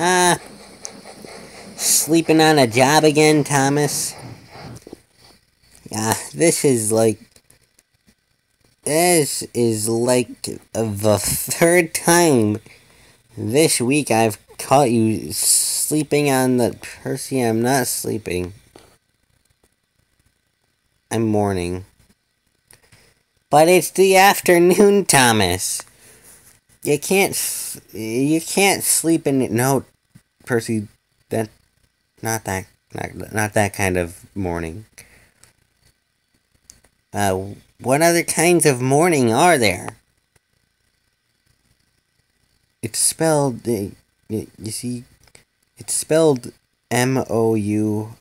Ah, sleeping on a job again, Thomas? Yeah, this is like the third time this week I've caught you sleeping on the... Percy, I'm not sleeping. I'm mourning. But it's the afternoon, Thomas. You can't sleep in... No, Percy, that... Not that kind of morning. What other kinds of morning are there? It's spelled... you see... It's spelled Mourning.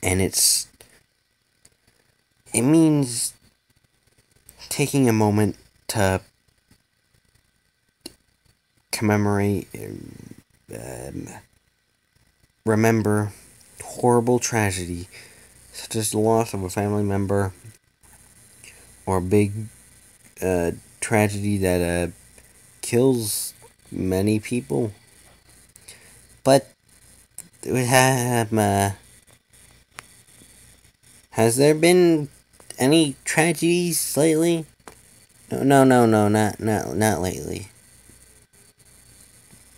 And it means taking a moment to commemorate, remember horrible tragedy, such as the loss of a family member, or a big tragedy that kills many people. But has there been any tragedies lately? No, not lately.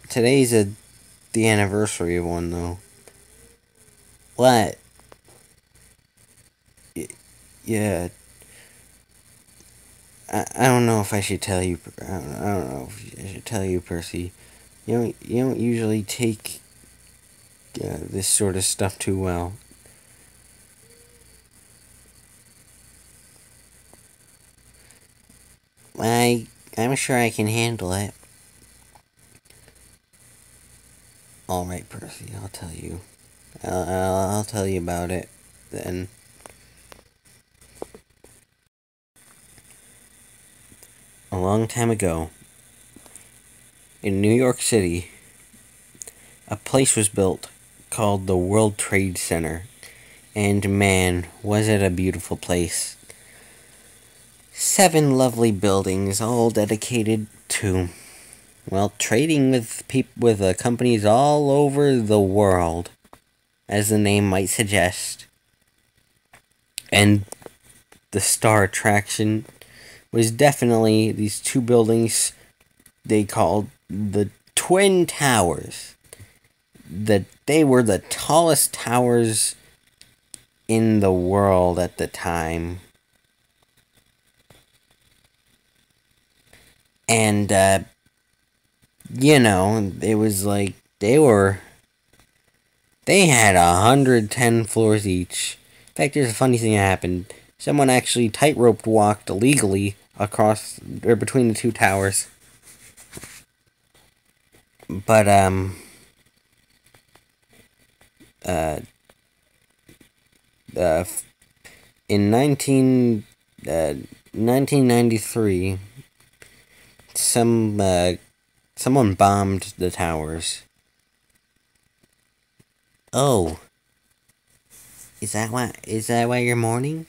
Today's the anniversary of one, though. What? Yeah. I don't know if I should tell you. I don't know if I should tell you, Percy. You don't usually take this sort of stuff too well. I'm sure I can handle it. All right, Percy. I'll tell you. I'll tell you about it then. A long time ago, in New York City, a place was built called the World Trade Center. And man, was it a beautiful place. 7 lovely buildings, all dedicated to, well, trading with companies all over the world, as the name might suggest. And the star attraction was definitely these 2 buildings they called the Twin Towers. They were the tallest towers in the world at the time. And, it was like, they had 110 floors each. In fact, there's a funny thing that happened. Someone actually tightrope walked illegally across, or between the 2 towers. But, in 1993, someone bombed the towers. Oh. Is that why you're mourning?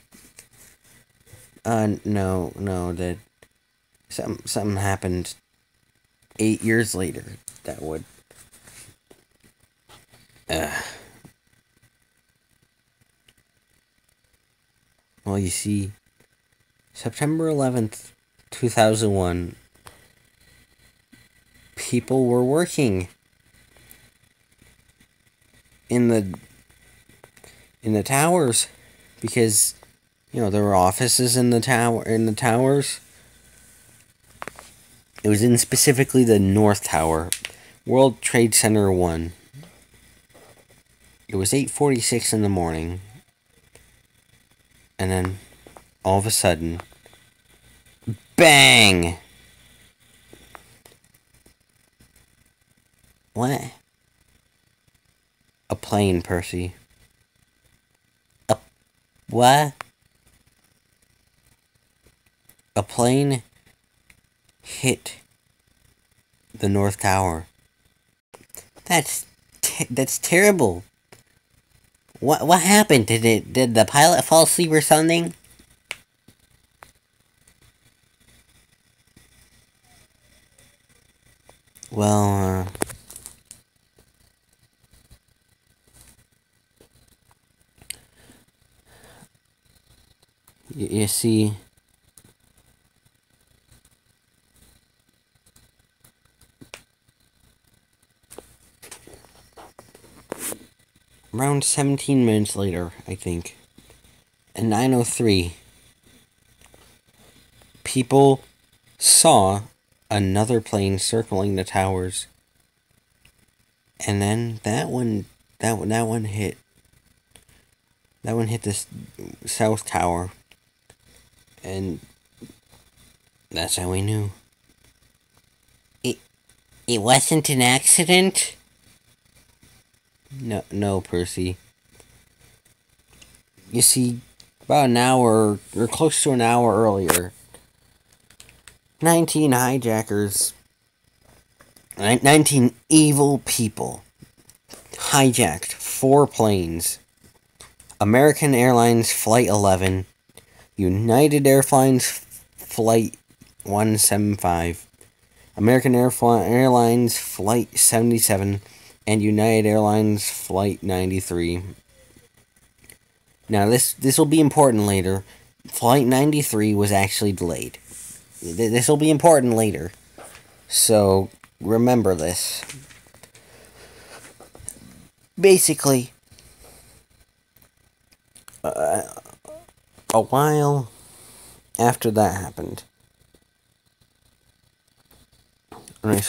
No, that something happened 8 years later that would well, you see, September 11th, 2001, people were working in the towers because, there were offices in the towers. It was in specifically the North Tower, World Trade Center 1. It was 8:46 in the morning. And then, all of a sudden, bang! What? A plane, Percy. What? A plane hit the North Tower. That's terrible. What happened? Did the pilot fall asleep or something? Well, you see, around 17 minutes later, I think, at 9:03, people saw another plane circling the towers, and then that one hit. That one hit the south tower, and that's how we knew. It it wasn't an accident? No, Percy. You see, about an hour, or close to an hour earlier, 19 hijackers, 19 evil people, hijacked 4 planes. American Airlines Flight 11, United Airlines Flight 175, American Airlines Flight 77, and United Airlines Flight 93. Now, this will be important later. Flight 93 was actually delayed. This will be important later. So, remember this. Basically, a while after that happened. Alright,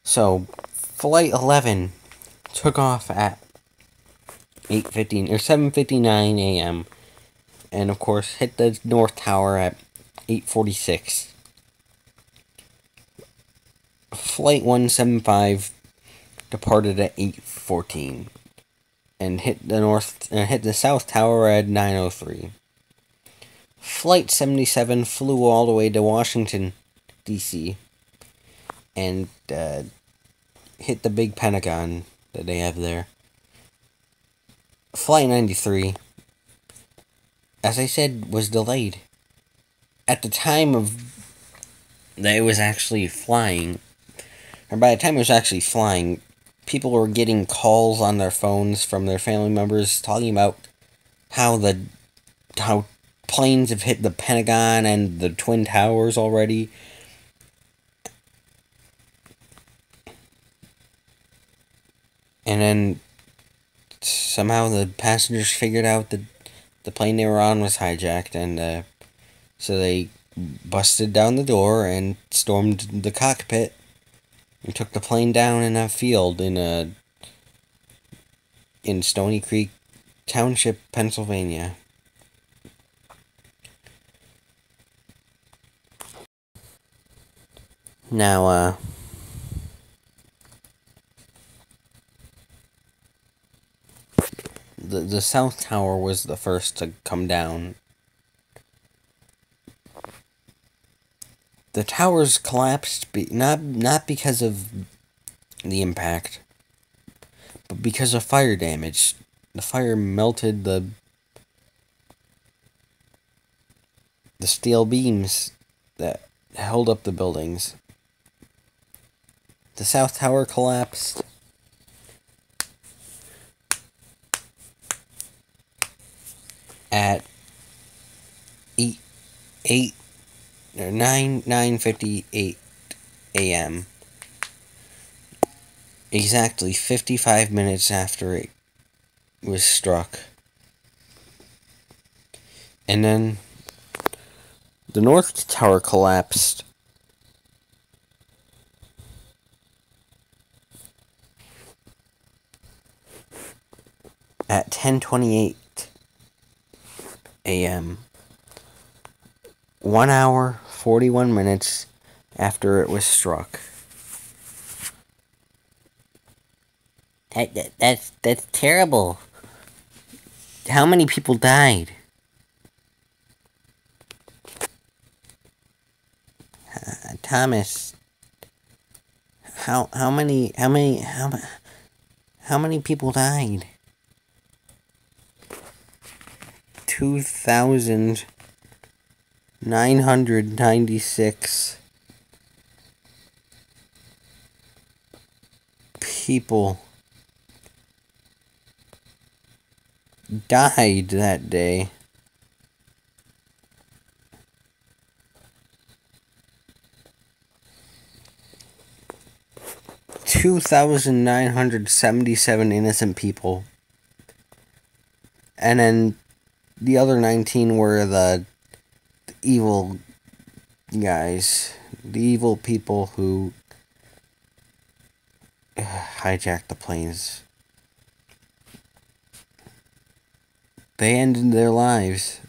so Flight 11 took off at 8:15 or 7:59 a.m. and of course hit the North Tower at 8:46. Flight 175 departed at 8:14 and hit the South Tower at 9:03. Flight 77 flew all the way to Washington, D.C. and hit the big Pentagon that they have there. Flight 93, as I said, was delayed. At the time of that it was actually flying, or by the time it was actually flying, people were getting calls on their phones from their family members talking about how planes have hit the Pentagon and the Twin Towers already. And then somehow the passengers figured out that the plane they were on was hijacked, and so they busted down the door and stormed the cockpit and took the plane down in a field in Stony Creek Township, Pennsylvania. Now, the South Tower was the first to come down. The towers collapsed not because of the impact, but because of fire damage. The fire melted the steel beams that held up the buildings. The South Tower collapsed. At 9:58 a.m. Exactly 55 minutes after it was struck. And then the North Tower collapsed at 10:28 a.m. 1 hour, 41 minutes after it was struck. That's terrible. How many people died? Thomas, how many people died? 2,996 people died that day. $2,977 innocent people. And then the other 19 were the evil guys. The evil people who hijacked the planes. They ended their lives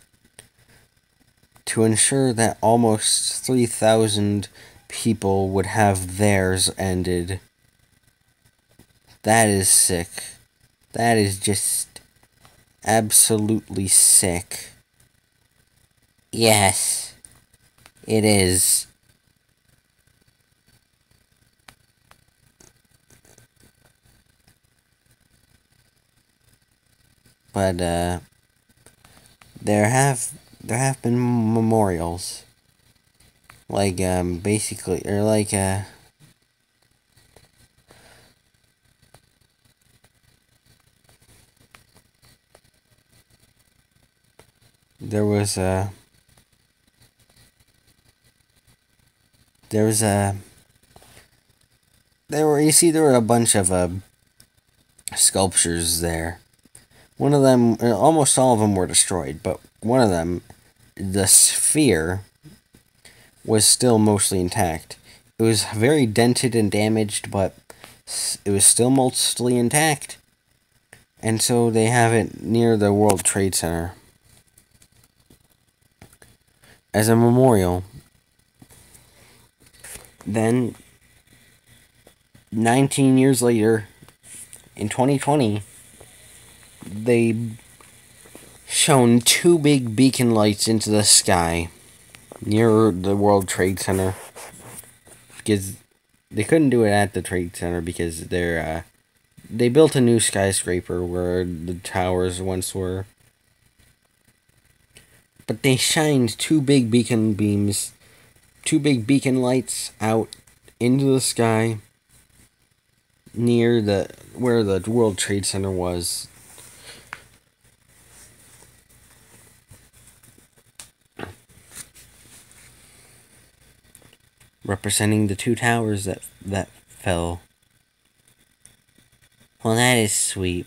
to ensure that almost 3,000 people would have theirs ended. That is sick. That is just absolutely sick. Yes, it is. But there have been memorials, like basically, or like there was a there were a bunch of sculptures there. One of them, almost all of them were destroyed, but one of them, the sphere, was still mostly intact. It was very dented and damaged, but it was still mostly intact. And so they have it near the World Trade Center as a memorial. Then, 19 years later, in 2020, they shone two big beacon lights into the sky near the World Trade Center, because they couldn't do it at the Trade Center because they built a new skyscraper where the towers once were. But they shined two big beacon lights out into the sky near where the World Trade Center was. Representing the two towers that fell. Well, that is sweet.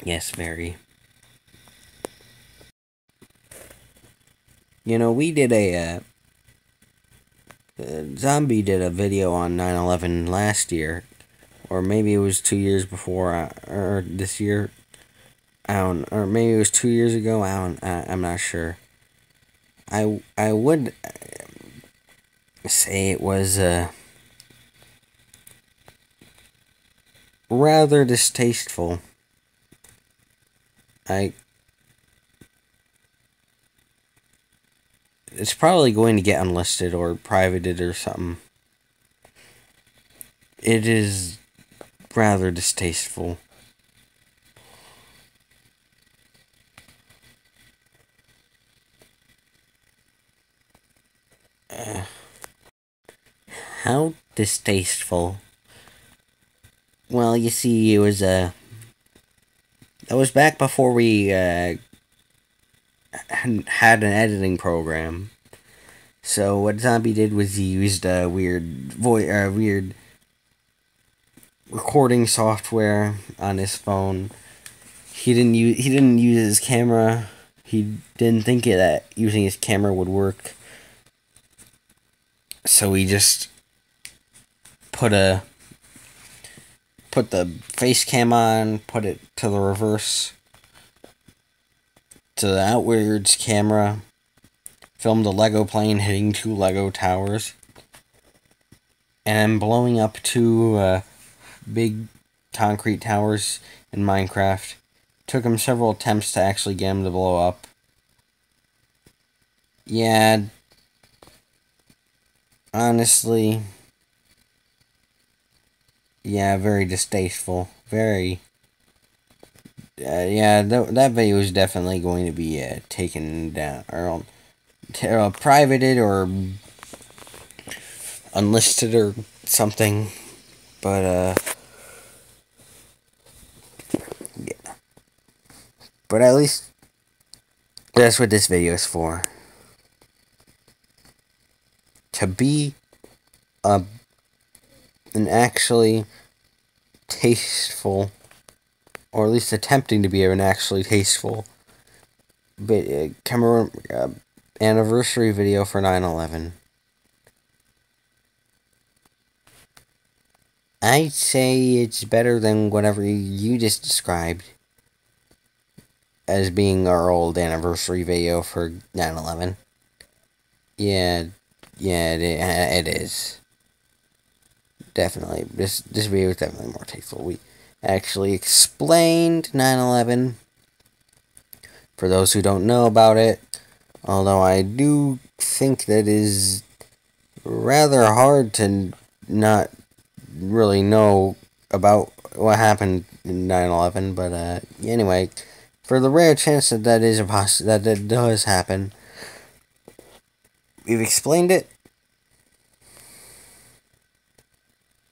Yes, very. You know, we did Zombie did a video on 9/11 last year, or maybe it was 2 years before, or this year. Or maybe it was 2 years ago. I'm not sure. I would say it was rather distasteful. It's probably going to get unlisted or privated or something. It is rather distasteful. How distasteful? Well, you see, it was that was back before we had an editing program. So what Zombie did was he used a weird recording software on his phone. He didn't use his camera. He didn't think that using his camera would work. So he just put the face cam on, put it to the reverse, to the outwards camera, filmed a Lego plane hitting two Lego towers, and blowing up two big concrete towers in Minecraft. Took him several attempts to actually get him to blow up. Yeah, honestly, yeah, very distasteful. Very. Yeah, that video is definitely going to be taken down, or privated, or unlisted, or something. But But at least that's what this video is for. To be an actually tasteful, or at least attempting to be an actually tasteful anniversary video for 9/11. I'd say it's better than whatever you just described as being our old anniversary video for 9/11. Yeah, it is. Definitely. This video is definitely more tasteful. We actually explained 9/11 for those who don't know about it. Although I do think that is rather hard to not really know about what happened in 9/11, but anyway, for the rare chance that that does happen, we've explained it,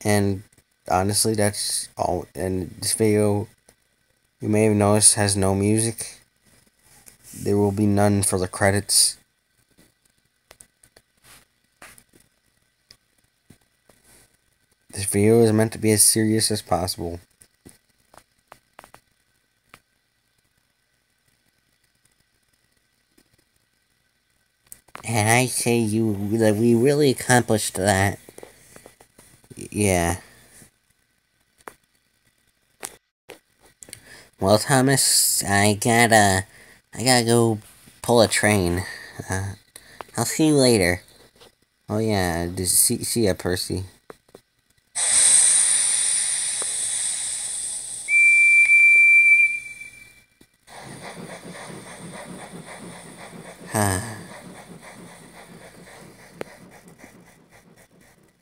and honestly, that's all. And this video, you may have noticed, has no music. There will be none for the credits. This video is meant to be as serious as possible. And I say that we really accomplished that. Yeah. Well, Thomas, I gotta go pull a train. I'll see you later. Oh yeah, see ya, Percy.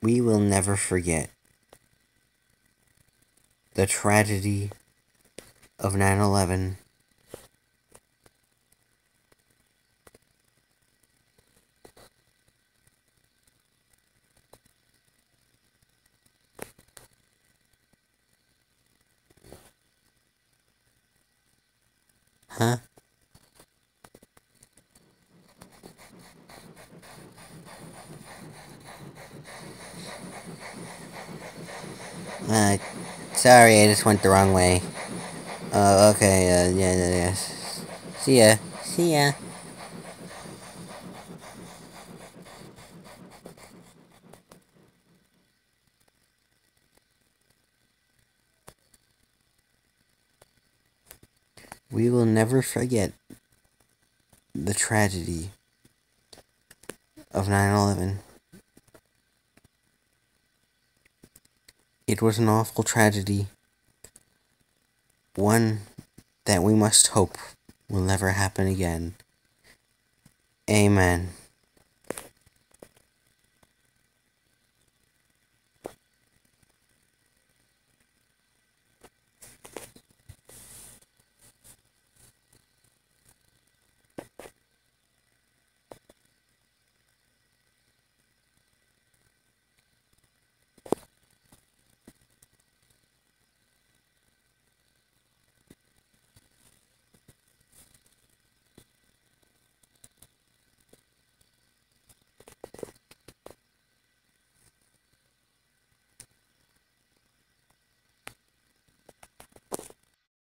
We will never forget the tragedy of 9/11. Huh? Sorry, I just went the wrong way. Okay, yeah. See ya. See ya. We will never forget the tragedy of 9/11. It was an awful tragedy. One that we must hope will never happen again. Amen.